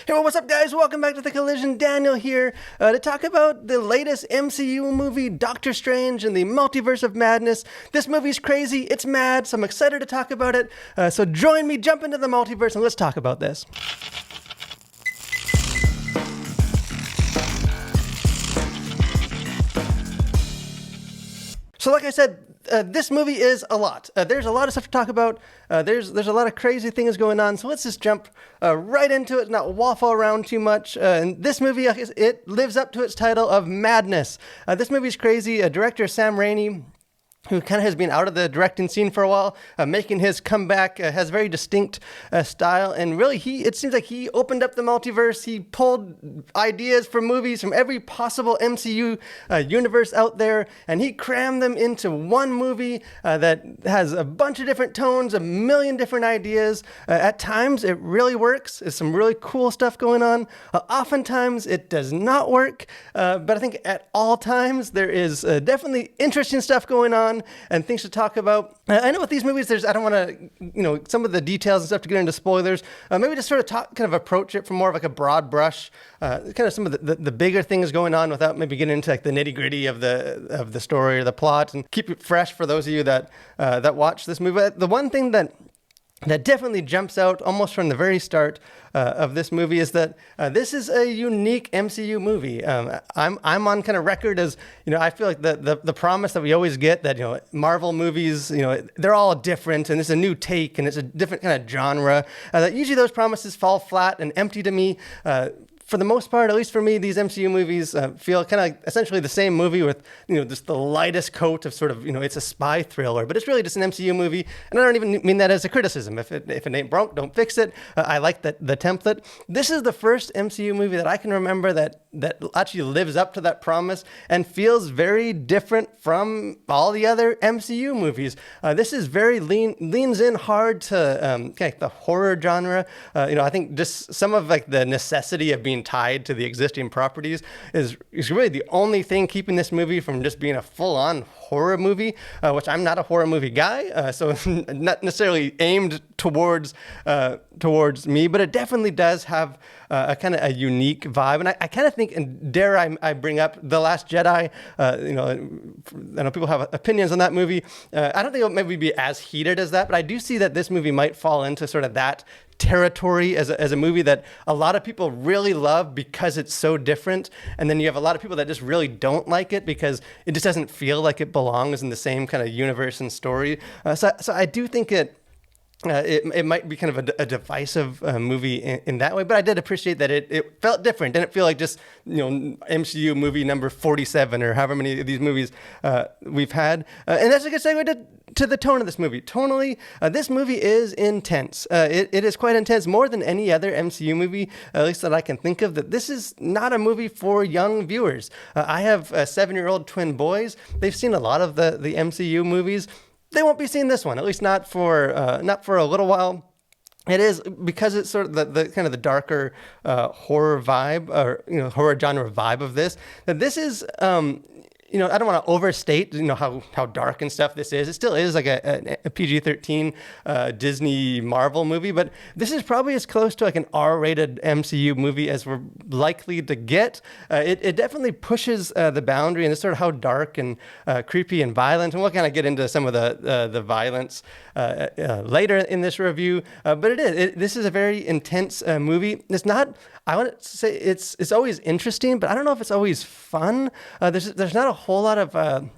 Hey, well, what's up, guys? Welcome back to The Collision. Daniel here to talk about the latest MCU movie, Doctor Strange and the Multiverse of Madness. This movie's crazy, it's mad, so I'm excited to talk about it. So join me, jump into the multiverse, and let's talk about this. So like I said, this movie is a lot. There's a lot of stuff to talk about. There's a lot of crazy things going on. So let's just jump right into it, not waffle around too much. And this movie, it lives up to its title of Madness. This movie's crazy. Director Sam Raimi, who kind of has been out of the directing scene for a while, making his comeback, has very distinct style, and really it seems like he opened up the multiverse. He pulled ideas for movies from every possible MCU universe out there, and he crammed them into one movie that has a bunch of different tones, a million different ideas. At times, it really works. There's some really cool stuff going on. Oftentimes, it does not work, but I think at all times, there is definitely interesting stuff going on and things to talk about. I know with these movies, I don't want to, some of the details and stuff to get into spoilers. Maybe just sort of kind of approach it from more of like a broad brush, kind of some of the bigger things going on without maybe getting into like the nitty gritty of the story or the plot, and keep it fresh for those of you that watch this movie. The one thing that definitely jumps out almost from the very start of this movie is that this is a unique MCU movie. I'm on kind of record as, I feel like the promise that we always get that, Marvel movies, they're all different and it's a new take and it's a different kind of genre. That usually those promises fall flat and empty to me. For the most part, at least for me, these MCU movies feel kind of like essentially the same movie with, just the lightest coat of sort of, it's a spy thriller, but it's really just an MCU movie. And I don't even mean that as a criticism. If it ain't broke, don't fix it. I like the template. This is the first MCU movie that I can remember that actually lives up to that promise and feels very different from all the other MCU movies. This is very leans in hard to the horror genre. I think just some of like the necessity of being tied to the existing properties is really the only thing keeping this movie from just being a full-on horror movie, which I'm not a horror movie guy, so not necessarily aimed towards me, but it definitely does have a kind of a unique vibe. And I kind of think, and dare I bring up The Last Jedi, I know people have opinions on that movie. I don't think it'll maybe be as heated as that, but I do see that this movie might fall into sort of that territory as a movie that a lot of people really love because it's so different, and then you have a lot of people that just really don't like it because it just doesn't feel like it belongs in the same kind of universe and story. So I do think it might be kind of a divisive movie in that way, but I did appreciate that it felt different. Didn't feel like just MCU movie number 47 or however many of these movies we've had. And that's a good segue to the tone of this movie. Tonally, this movie is intense. It is quite intense, more than any other MCU movie, at least that I can think of. That this is not a movie for young viewers. I have 7-year-old twin boys. They've seen a lot of the MCU movies. They won't be seeing this one, at least not for a little while. It is because it's sort of the kind of the darker horror vibe or horror genre vibe of this. That this is I don't want to overstate how dark and stuff this is. It still is like a PG-13 Disney Marvel movie, but this is probably as close to like an R-rated MCU movie as we're likely to get. It definitely pushes the boundary, and it's sort of how dark and creepy and violent. And we'll kind of get into some of the violence later in this review. But this is a very intense movie. It's not. I want to say it's always interesting, but I don't know if it's always fun. There's not a whole lot of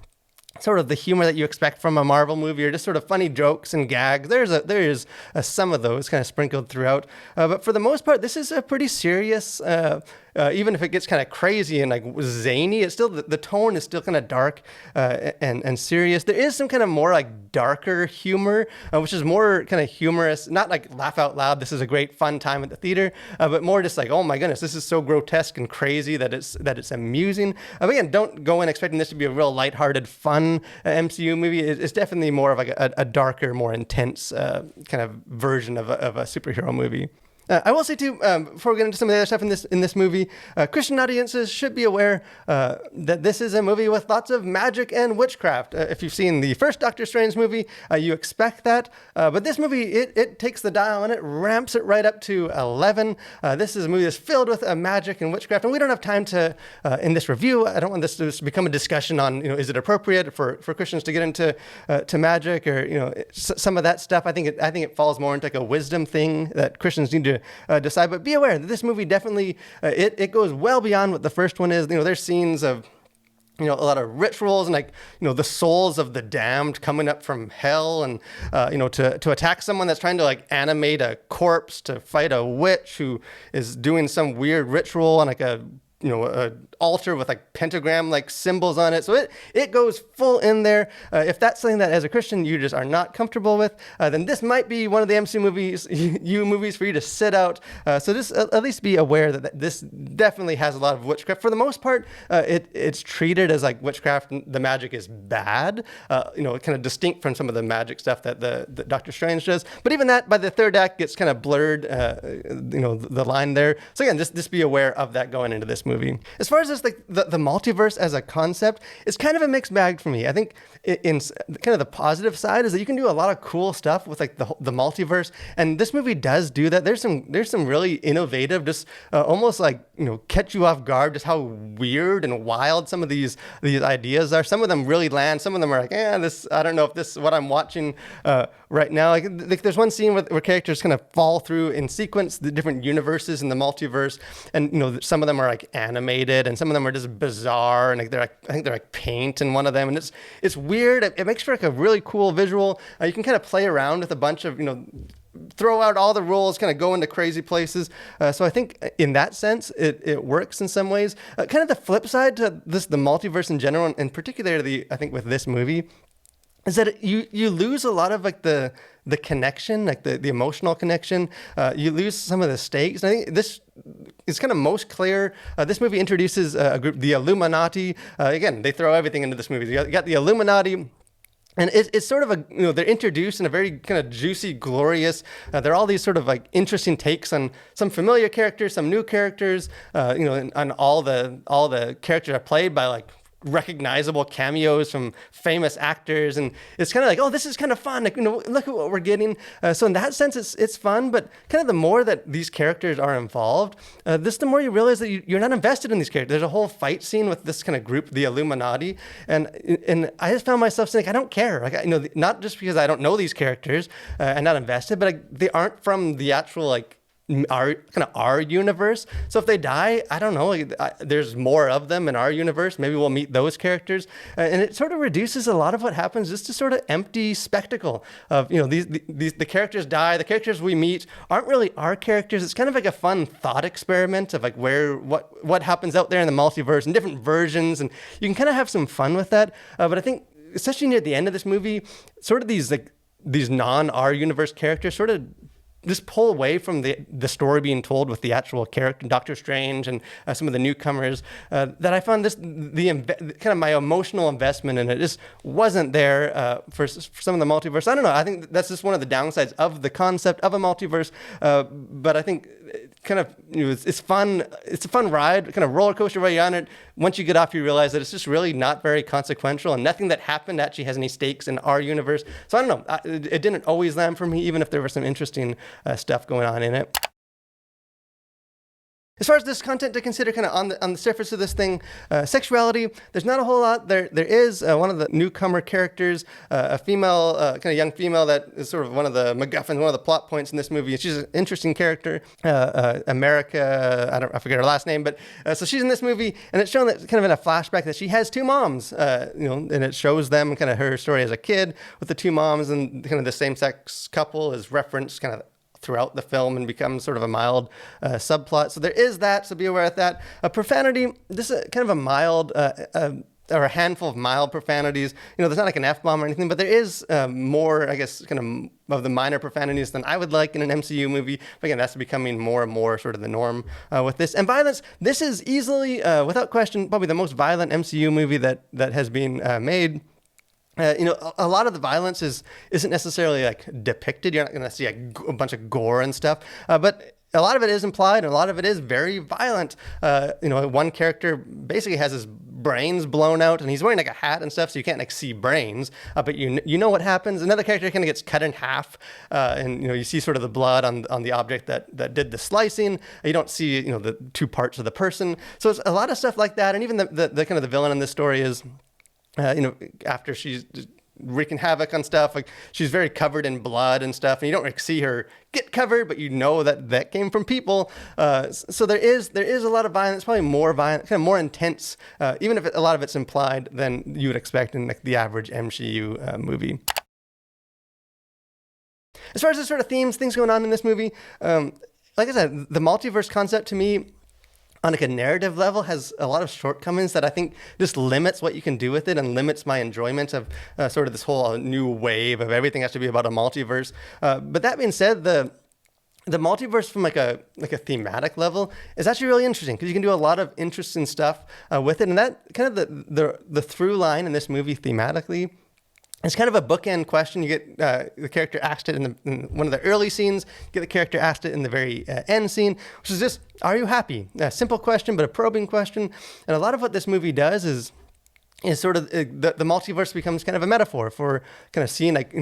sort of the humor that you expect from a Marvel movie, or just sort of funny jokes and gags. There is some of those kind of sprinkled throughout, but for the most part, this is a pretty serious. Even if it gets kind of crazy and like zany, it's still the tone is still kind of dark and serious. There is some kind of more like darker humor, which is more kind of humorous, not like laugh out loud, this is a great fun time at the theater, but more just like, oh my goodness, this is so grotesque and crazy that it's amusing. Again, don't go in expecting this to be a real lighthearted, fun MCU movie. It's definitely more of like a darker, more intense kind of version of a superhero movie. I will say too, before we get into some of the other stuff in this movie, Christian audiences should be aware that this is a movie with lots of magic and witchcraft. If you've seen the first Doctor Strange movie, you expect that, but this movie it takes the dial and it ramps it right up to 11. This is a movie that's filled with magic and witchcraft, and we don't have time to in this review. I don't want this to become a discussion on is it appropriate for Christians to get into to magic or some of that stuff. I think it falls more into like a wisdom thing that Christians need to decide, but be aware that this movie definitely it goes well beyond what the first one is. There's scenes of a lot of rituals and the souls of the damned coming up from hell and to attack someone that's trying to animate a corpse to fight a witch who is doing some weird ritual on a altar with pentagram symbols on it. So it goes full in there. If that's something that as a Christian you just are not comfortable with, then this might be one of the MCU movies for you to sit out. So just at least be aware that this definitely has a lot of witchcraft. For the most part, it's treated as witchcraft. The magic is bad, kind of distinct from some of the magic stuff that the Doctor Strange does. But even that, by the third act, gets kind of blurred. The line there. So again, just be aware of that going into this movie. As far as this, the multiverse as a concept, it's kind of a mixed bag for me. I think in kind of the positive side is that you can do a lot of cool stuff with the multiverse, and this movie does do that. There's some really innovative, just almost catch you off guard, just how weird and wild some of these ideas are. Some of them really land. Some of them are this. I don't know if this is what I'm watching right now. There's one scene where characters kind of fall through in sequence the different universes in the multiverse, and some of them are animated, and some of them are just bizarre, and I think they're paint in one of them, and it's weird. It makes for a really cool visual. You can kind of play around with a bunch of throw out all the rules, kind of go into crazy places. So I think in that sense, it works in some ways. Kind of the flip side to the multiverse in general, and particularly I think with this movie, is that you lose a lot of the connection, the emotional connection. You lose some of the stakes. And I think this is kind of most clear. This movie introduces a group, the Illuminati. Again, they throw everything into this movie. You got the Illuminati. And it's sort of they're introduced in a very kind of juicy, glorious, there are all these sort of interesting takes on some familiar characters, some new characters, and all the characters are played by recognizable cameos from famous actors, and it's kind of this is kind of fun. Look at what we're getting. So in that sense, it's fun. But kind of the more that these characters are involved, the more you realize that you're not invested in these characters. There's a whole fight scene with this kind of group, the Illuminati, and I just found myself saying I don't care. Not just because I don't know these characters and not invested, but they aren't from the actual our universe. So if they die, I don't know, there's more of them in our universe. Maybe we'll meet those characters. And it sort of reduces a lot of what happens just to sort of empty spectacle of, the characters die. The characters we meet aren't really our characters. It's kind of a fun thought experiment of what happens out there in the multiverse and different versions. And you can kind of have some fun with that. But I think, especially near the end of this movie, sort of these non-our universe characters sort of just pull away from the story being told with the actual character, Doctor Strange, and some of the newcomers. That I found kind of my emotional investment in it just wasn't there for some of the multiverse. I don't know. I think that's just one of the downsides of the concept of a multiverse. But I think kind of it's fun. It's a fun ride, kind of roller coaster ride on it. Once you get off, you realize that it's just really not very consequential, and nothing that happened actually has any stakes in our universe. So I don't know. It didn't always land for me, even if there was some interesting stuff going on in it. As far as this content to consider kind of on the surface of this thing, sexuality, there's not a whole lot. There is one of the newcomer characters, a female, kind of young female that is sort of one of the MacGuffins, one of the plot points in this movie. She's an interesting character, America, I forget her last name, but so she's in this movie, and it's shown that kind of in a flashback that she has two moms, and it shows them kind of her story as a kid with the two moms, and kind of the same-sex couple is referenced kind of throughout the film and becomes sort of a mild subplot. So there is that, so be aware of that. Profanity, this is kind of a mild, or a handful of mild profanities. There's not an F-bomb or anything, but there is more, I guess, kind of the minor profanities than I would like in an MCU movie. But again, that's becoming more and more sort of the norm with this. And violence, this is easily, without question, probably the most violent MCU movie that has been made. A lot of the violence isn't necessarily depicted. You're not going to see a bunch of gore and stuff, but a lot of it is implied, and a lot of it is very violent. One character basically has his brains blown out, and he's wearing like a hat and stuff, so you can't like see brains, but you know what happens. Another character kind of gets cut in half, and you see sort of the blood on the object that did the slicing. You don't see the two parts of the person. So it's a lot of stuff like that, and even the kind of the villain in this story is, after she's wreaking havoc on stuff, like she's very covered in blood and stuff, and you don't like see her get covered, but you know that came from people. So there is a lot of violence, probably more violent, kind of more intense, even if a lot of it's implied than you would expect in like the average MCU movie. As far as the sort of things going on in this movie, like I said, the multiverse concept to me, on like a narrative level, has a lot of shortcomings that I think just limits what you can do with it and limits my enjoyment of sort of this whole new wave of everything has to be about a multiverse. But that being said, the multiverse from like a thematic level is actually really interesting, because you can do a lot of interesting stuff with it. And that kind of the through line in this movie thematically, it's kind of a bookend question. You get the character asked it in one of the early scenes. You get the character asked it in the very end scene, which is just, are you happy? A simple question, but a probing question. And a lot of what this movie does is sort of the multiverse becomes kind of a metaphor for kind of seeing like,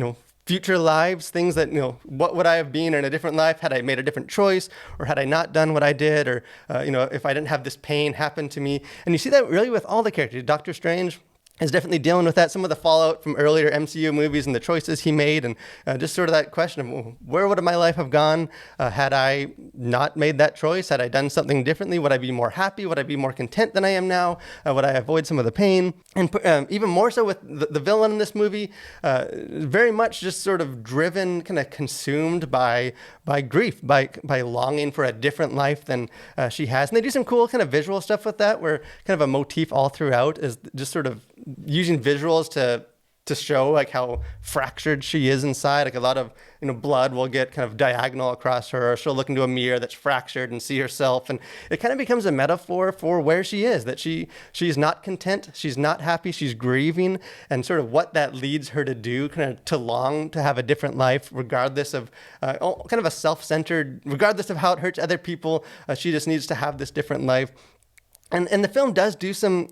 future lives, things that, what would I have been in a different life had I made a different choice, or had I not done what I did, or, if I didn't have this pain happen to me. And you see that really with all the characters. Doctor Strange is definitely dealing with that, some of the fallout from earlier MCU movies and the choices he made, and just sort of that question of where would my life have gone had I not made that choice? Had I done something differently? Would I be more happy? Would I be more content than I am now? Would I avoid some of the pain? And even more so with the villain in this movie, very much just sort of driven, kind of consumed by grief, by longing for a different life than she has. And they do some cool kind of visual stuff with that, where kind of a motif all throughout is just sort of using visuals to show like how fractured she is inside. Like a lot of blood will get kind of diagonal across her, or she'll look into a mirror that's fractured and see herself, and it kind of becomes a metaphor for where she is, that she's not content, she's not happy, she's grieving, and sort of what that leads her to do, kind of to long to have a different life, regardless of kind of a self-centered, regardless of how it hurts other people. She just needs to have this different life. And the film does do some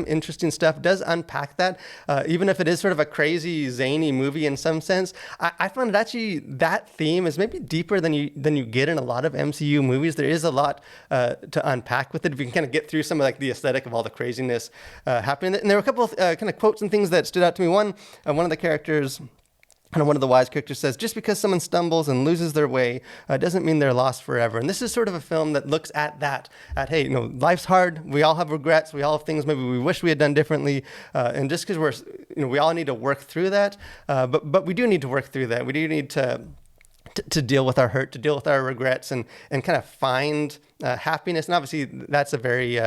interesting stuff, does unpack that, even if it is sort of a crazy, zany movie in some sense. I find that actually that theme is maybe deeper than you get in a lot of MCU movies. There is a lot to unpack with it, if you can kind of get through some of like the aesthetic of all the craziness happening. And there were a couple of kind of quotes and things that stood out to me. One of the characters, and one of the wise characters says, just because someone stumbles and loses their way doesn't mean they're lost forever. And this is sort of a film that looks at that, hey, life's hard. We all have regrets. We all have things maybe we wish we had done differently. And just because we all need to work through that. But we do need to work through that. We do need to deal with our hurt, to deal with our regrets, and kind of find happiness. And obviously that's a very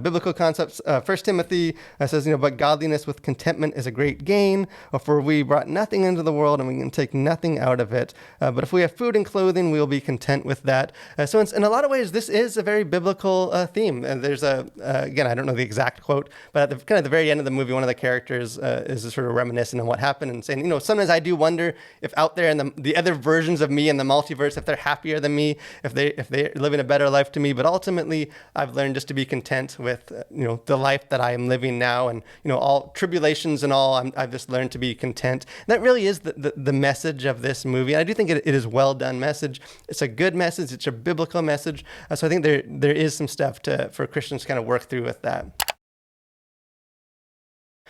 biblical concept. 1 Timothy says, but godliness with contentment is a great gain, for we brought nothing into the world and we can take nothing out of it. But if we have food and clothing, we'll be content with that. So in a lot of ways, this is a very biblical theme. And there's again, I don't know the exact quote, but at the very end of the movie, one of the characters is sort of reminiscing on what happened and saying, sometimes I do wonder if out there in the other versions of me in the multiverse, if they're happier than me, if they're living a better life to me. But ultimately, I've learned just to be content with the life that I am living now, and all tribulations and all. I've just learned to be content. And that really is the message of this movie. And I do think it is well done message. It's a good message. It's a biblical message. So I think there is some stuff for Christians to kind of work through with that.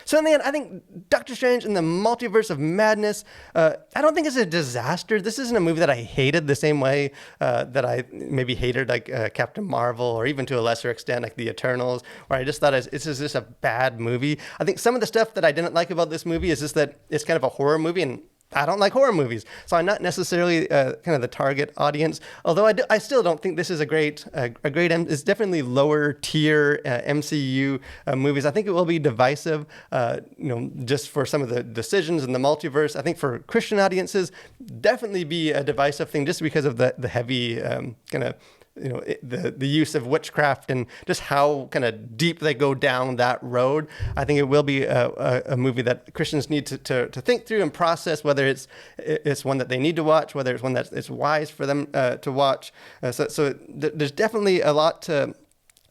So in the end, I think Doctor Strange and the Multiverse of Madness, I don't think it's a disaster. This isn't a movie that I hated the same way that I maybe hated like Captain Marvel, or even to a lesser extent like The Eternals, where I just thought it's just a bad movie. I think some of the stuff that I didn't like about this movie is just that it's kind of a horror movie, and I don't like horror movies, so I'm not necessarily kind of the target audience. Although I still don't think this is a great. It's definitely lower tier MCU movies. I think it will be divisive, just for some of the decisions in the multiverse. I think for Christian audiences, definitely be a divisive thing, just because of the heavy kind of the use of witchcraft and just how kind of deep they go down that road. I think it will be a movie that Christians need to think through and process, whether it's one that they need to watch, whether it's one that it's wise for them to watch. So there's definitely a lot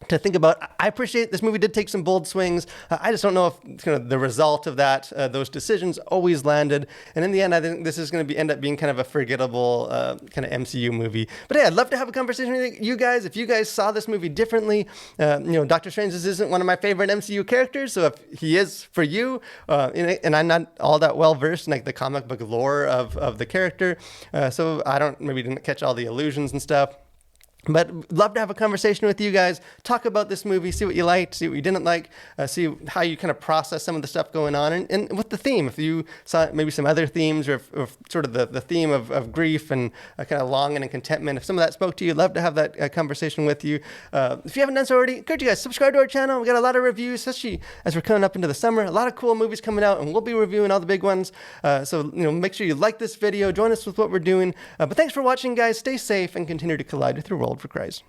to think about. I appreciate this movie did take some bold swings. I just don't know if kind of the result of that, those decisions always landed. And in the end, I think this is going to end up being kind of a forgettable kind of MCU movie. But hey, I'd love to have a conversation with you guys. If you guys saw this movie differently, Doctor Strange isn't one of my favorite MCU characters. So if he is for you, and I'm not all that well versed in like the comic book lore of the character, so I didn't catch all the allusions and stuff. But love to have a conversation with you guys, talk about this movie, see what you liked, see what you didn't like, see how you kind of process some of the stuff going on, and with the theme, if you saw maybe some other themes, or if sort of the theme of grief and kind of longing and contentment, if some of that spoke to you, love to have that conversation with you. If you haven't done so already, encourage you guys, subscribe to our channel. We got a lot of reviews, especially as we're coming up into the summer, a lot of cool movies coming out, and we'll be reviewing all the big ones. So make sure you like this video, join us with what we're doing. But thanks for watching, guys. Stay safe and continue to collide with your world for Christ.